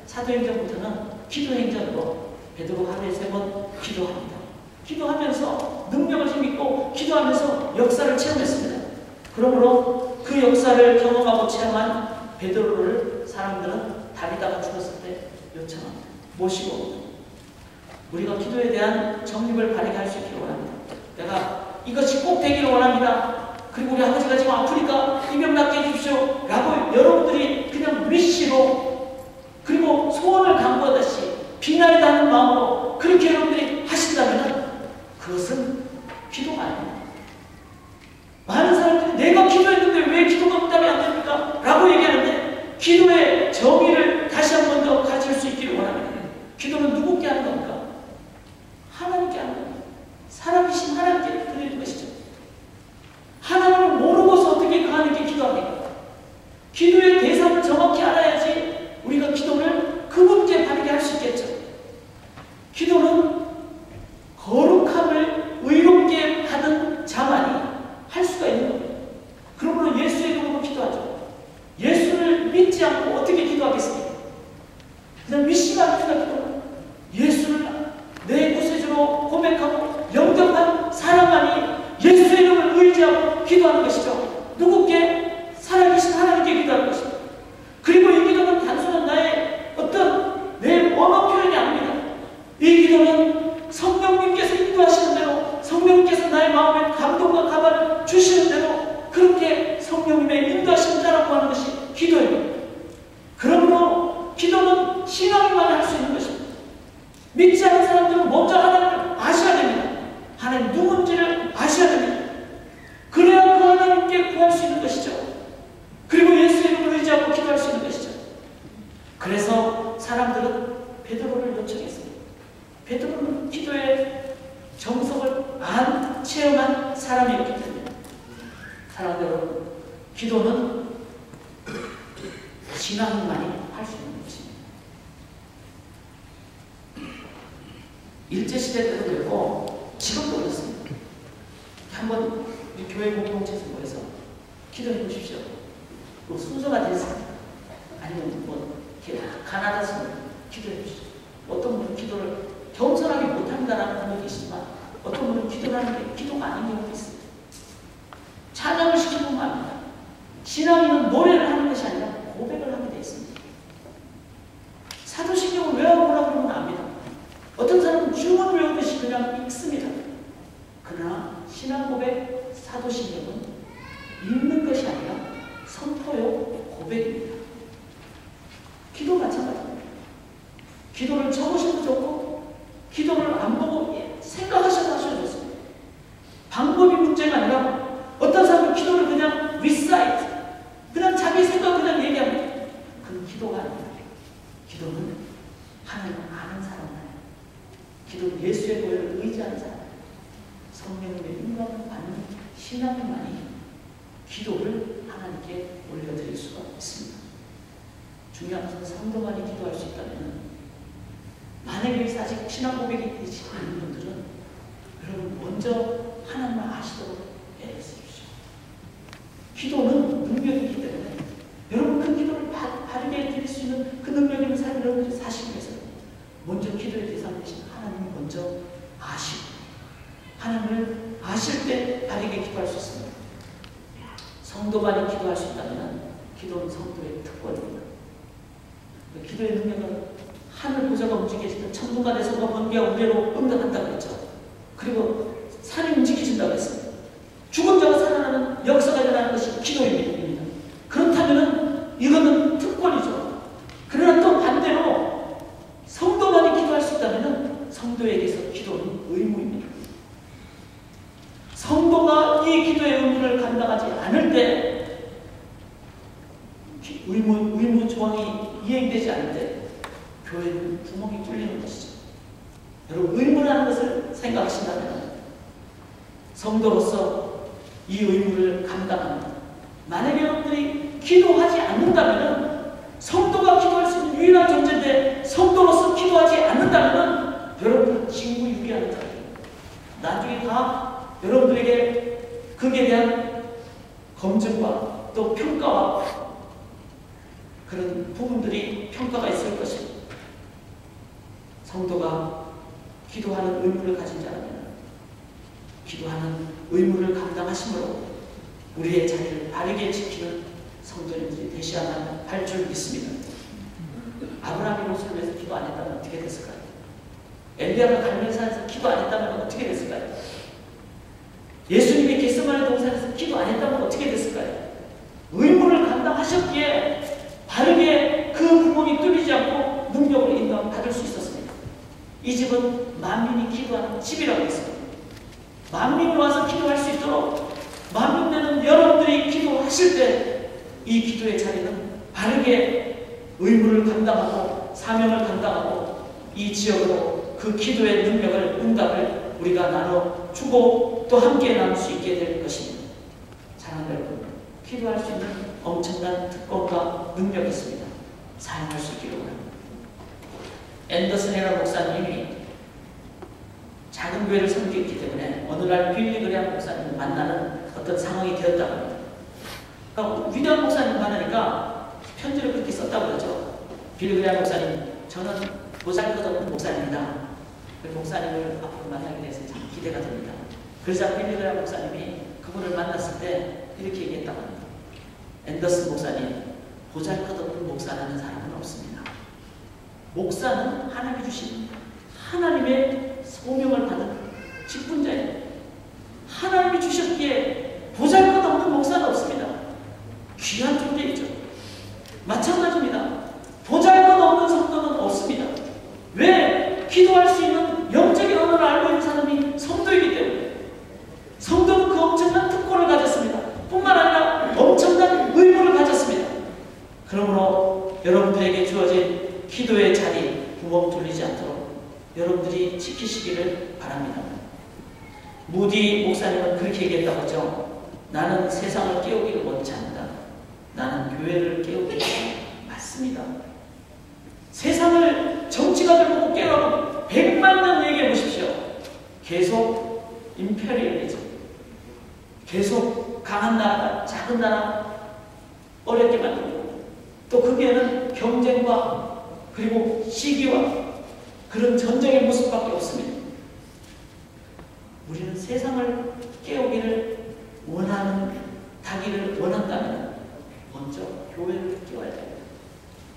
사도행전부터는 기도행전으로 베드로가 하루에 3번 기도합니다. 기도하면서 능력을 힘입고 기도하면서 역사를 체험했습니다. 그러므로 그 역사를 경험하고 체험한 베드로를 사람들은 다니다가 죽었을 때 요청합니다. 모시고 우리가 기도에 대한 정립을 바르게 할 수 있기를 원합니다. 내가 이것이 꼭 되기를 원합니다. 그리고 우리 아버지가 지금 아프니까 이 병 낫게 해주십시오 라고 여러분들이 그냥 위시로 그리고 소원을 강구하듯이 비나이다 하는 마음으로 그렇게 여러분들이 하신다면 그것은 기도가 아닙니다. 많은 사람들이 내가 기도했는데 왜 기도가 응답이 안 됩니까? 라고 얘기하는데 기도의 정의를 다시 한 번 더 가질 수 있기를 원합니다. 기도는 누구께 하는 겁니까? 하나님께 하는 겁니다. 살아계신 하나님께 드리는 것이죠. 하나님을 모르고서 어떻게 그 하나님께 기도합니까? 기도의 대상을 정확히 알아야지 우리가 기도를 그분께 바르게 할 수 있겠죠. 기도는 거룩함을 의롭게 받은 자만이 할 수가 있는 겁니다. 그러므로 예수의 이름으로 기도하죠. 예수를 믿지 않고 어떻게 기도하겠습니까? 그냥 믿지만 기도하기도 예수를 내 구세주로 고백하고 영접한 사람만이 예수의 이름을 의지하고 기도하는 것이죠. 누구께? 살아계신 하나님께 기도하는 것입니다. 그리고 이 기도는 단순한 나의 어떤 내 언어 표현이 아닙니다. 이 기도는 성령님께서 인도하시는 대로 성령님께서 나의 마음에 감동과 가발을 주시는 대로 그렇게 성령님의 인도하시는 자라고 하는 것이 기도입니다. 그러므로 기도는 신앙인만 할 수 있는 것입니다. 믿지 않는 사람들은 먼저 하나님을 아셔야 됩니다. 하나님 누군지를 아셔야 됩니다. 그래야 그 하나님께 구할 수 있는 것이죠. 그리고 예수의 이름을 의지하고 기도할 수 있는 것이죠. 그래서 사람들은 베드로를 요청했습니다. 베드로는 기도의 정석을 안 체험한 사람이었기 때문에 사랑하는 여러분, 기도는 신앙만이 할 수 있는 것입니다. 일제시대 때도 그렇고 지금도 그렇습니다. 한번 교회 공동체에서 모여서 기도해 보십시오. 뭐 순서가 됐습니다. 아니면 뭐 가나다서 기도해 주시죠. 어떤 분은 기도를 겸손하게 못한다라는 분도 계시지만 어떤 분은 기도를 하는데 기도가 아닌 경우도 있습니다. 찬양을 시키는 건 아닙니다. 신앙인은 노래를 하는 것이 아니라 고백을 하게 되어 있습니다. 사도신경을 외워보라고 그러면 압니다. 어떤 사람은 주문 외우듯이 그냥 읽습니다. 그러나 신앙 고백, 사도신경은 읽는 것이 아니라 선포요, 고백입니다. 기도 마찬가지입니다. 기도를 적으셔도 좋고 기도를 안 보고 생각하셔도 하셔도 좋습니다. 방법이 문제가 아니라 어떤 사람은 기도를 그냥 recite, 그냥 자기 생각 그냥 얘기합니다. 그건 기도가 아닙니다. 기도는 하나님을 아는 사람만이, 기도는 예수의 도를 의지하는 사람, 성령님의 인감을 받는 신앙만이 기도를 하나님께 올려드릴 수가 있습니다. 중요한 것은 성도만이 기도할 수 있다면, 만약에 아직 신앙 고백이 되지 않는 분들은 여러분 먼저 하나님을 아시도록 해주십시오. 기도는 능력이기 때문에 여러분 그 기도를 바르게 드릴 수 있는 그 능력 있는 삶을 여러분들이 사시기 위해서 먼저 기도의 대상 되신 하나님을 먼저 아시고 하나님을 아실 때 바르게 기도할 수 있습니다. 성도만이 기도할 수 있다면 기도는 성도의 특권입니다. 기도의 능력은 하늘 보좌가 움직여지면 천둥과 소가 번개와 우레로 응답한다고 했죠. 그리고 산이 움직여진다고 했습니다. 죽은 자가 살아나는 역사가 일어나는 것이 기도입니다. 그렇다면 이거는 특권이죠. 그러나 또 반대로 성도만이 기도할 수 있다면 성도에게서 기도는 의무입니다. 성도가 이 기도의 의무를 감당하지 않을 때 의무 조항이 이행되지 않을 때 교회는 구멍이 뚫리는 것이죠. 여러분 의무라는 것을 생각하신다면 성도로서 이 의무를 감당합니다. 만약에 여러분들이 기도하지 않는다면 성도가 기도할 수 있는 유일한 존재인데 성도로서 기도하지 않는다면 여러분은 진구 유기하는 자리입니다. 나중에 다 여러분들에게 거기에 대한 검증과 또 평가와 그런 부분들이 평가가 있습니다. 기도하는 의무를 가진 자라면 기도하는 의무를 감당하심으로 우리의 자리를 바르게 지키는 성도님들이 되셔야만 할 줄 믿습니다. 아브라함이 로스름에서 기도 안 했다면 어떻게 됐을까요? 엘리야가 갈멜산에서 기도 안 했다면 어떻게 됐을까요? 예수님이 겟세마네 동산에서 기도 안 했다면 어떻게 됐을까요? 의무를 감당하셨기에 바르게 그 구멍이 뚫리지 않고 능력으로 인도받을 수 있었습니다. 이 집은 만민이 기도하는 집이라고 했습니다. 만민으로 와서 기도할 수 있도록 만민 되는 여러분들이 기도하실 때 이 기도의 자리는 바르게 의무를 감당하고 사명을 감당하고 이 지역으로 그 기도의 능력을 응답을 우리가 나눠주고 또 함께 나눌 수 있게 될 것입니다. 사랑하는 여러분, 기도할 수 있는 엄청난 특권과 능력이 있습니다. 사용할 수 있기를 원합니다. 앤더슨 헤라 목사님이 작은 교회를 섬기기 때문에 어느 날 빌리 그레이엄 목사님을 만나는 어떤 상황이 되었다고 합니다. 그러니까 위대한 목사님 만나니까 편지를 그렇게 썼다고 그러죠. 빌리 그레이엄 목사님, 저는 보잘것없는 목사입니다. 그 목사님을 앞으로 만나게 돼서 참 기대가 됩니다. 그러자 빌리 그레이엄 목사님이 그분을 만났을 때 이렇게 얘기했다고 합니다. 앤더슨 목사님, 보잘것없는 목사라는 사람은 없습니다. 목사는 하나님이 주신 하나님의 소명을 받은 직분자예요. 하나님이 주셨기에 보잘것없는 목사는 없습니다. 귀한 존재이죠. 마찬가지입니다. 보잘것없는 성도는 없습니다. 왜? 기도할 수 있는 영적인 언어를 알고 있는 사람이 성도이기 때문에. 성도는 그 엄청난 특권을 가졌습니다. 뿐만 아니라 엄청난 의무를 가졌습니다. 그러므로 여러분들에게 주어진 기도의 자리 구멍 뚫리지 않도록 여러분들이 지키시기를 바랍니다. 무디 목사님은 그렇게 얘기했다고 하죠. 나는 세상을 깨우기를 원치 않는다. 나는 교회를 깨우기를 맞습니다. 세상을 정치가들 보고 깨우라고 100만 년 얘기해 보십시오. 계속 임페리얼리즘, 계속 강한 나라가 작은 나라 어렵게 만들고 또 거기에는 경쟁과 그리고 시기와 그런 전쟁의 모습밖에 없습니다. 우리는 세상을 깨우기를 원하기를 원한다면 먼저 교회를 깨워야 됩니다.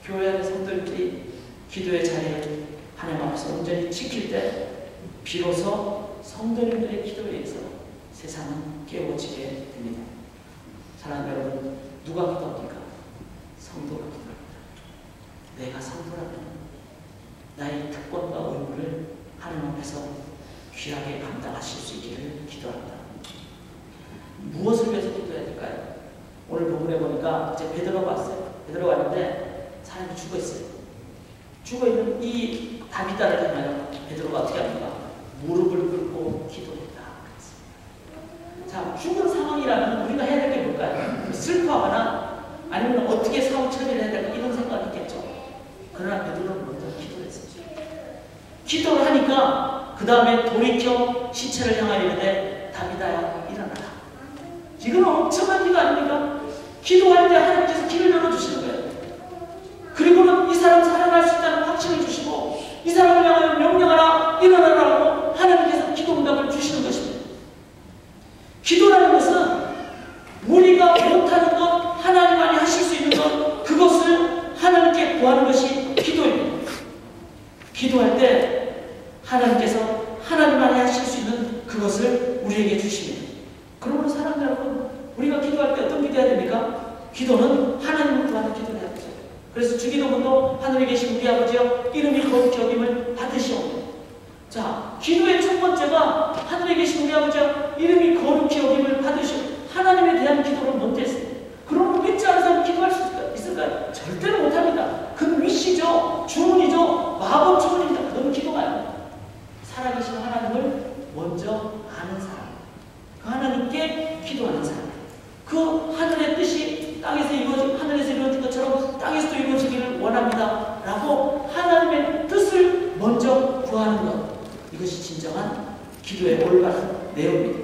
교회 안의 성도들이 기도의 자리를 하나님 앞에서 온전히 지킬 때 비로소 성도님들의 기도에 의해서 세상은 깨워지게 됩니다. 사랑하는 여러분, 누가 기도합니까? 성도가 기도합니다. 내가 성도라면 나의 특권과 의무를 하나님 앞에서 귀하게 감당하실 수 있기를 기도합니다. 무엇을 위해서 기도해야 될까요? 오늘 본문에 보니까 이제 베드로가 왔어요. 베드로가 왔는데 사람이 죽어있어요. 죽어있는 이 다비다를 향하여 베드로가 어떻게 합니까? 무릎을 꿇고 기도했다. 자, 죽은 상황이라면 우리가 해야 될 게 뭘까요? 슬퍼하거나 아니면 어떻게 사후 처리를 해야 될까 이런 생각이 있겠죠. 그러나 베드로는 먼저 기도를 했습니다. 기도를 하니까 그 다음에 돌이켜 시체를 향하여 이르되 다비다야 일어나라. 이건 엄청난 기도 아닙니까? 기도할 때 하나님께서 길을 열어주시는 거예요. 그리고는 이 사람 살아날 수 있다는 확신을 주시고 이 사람을 향하여 명령하라 일어나라고 하나님께서 기도 응답을 주시는 것입니다. 기도라는 것은 우리가 못하는 것, 하나님만이 하실 수 있는 것, 그것을 하나님께 구하는 것이 기도입니다. 기도할 때 하나님께서 하나님만이 하실 수 있는 그것을 우리에게 주십니다. 그러므로 사랑하는 여러분, 우리가 기도할 때 어떤 기도해야 됩니까? 기도는 하나님을 구하는 기도를 해야 되죠. 그래서 주기도문도 하늘에 계신 우리 아버지여 이름이 거룩히 여김을 받으시옵소서. 자, 기도의 첫 번째가 하늘에 계신 우리 아버지여 이름이 거룩히 여김을 받으시옵소서. 하나님에 대한 기도를 먼저 했어요. 그러면 믿지 않는 사람 기도할 수 있을까요? 절대로 못합니다. 그건 위시죠. 주문이죠. 마법 주문입니다. 그건 기도가 아닙니다. 살아계신 하나님을 먼저 아는 사람, 그 하나님께 기도하는 사람, 그 하늘의 뜻이 하늘에서 이루어진 것처럼 땅에서도 이루어지기를 원합니다 라고 하나님의 뜻을 먼저 구하는 것, 이것이 진정한 기도의 올바른 내용입니다.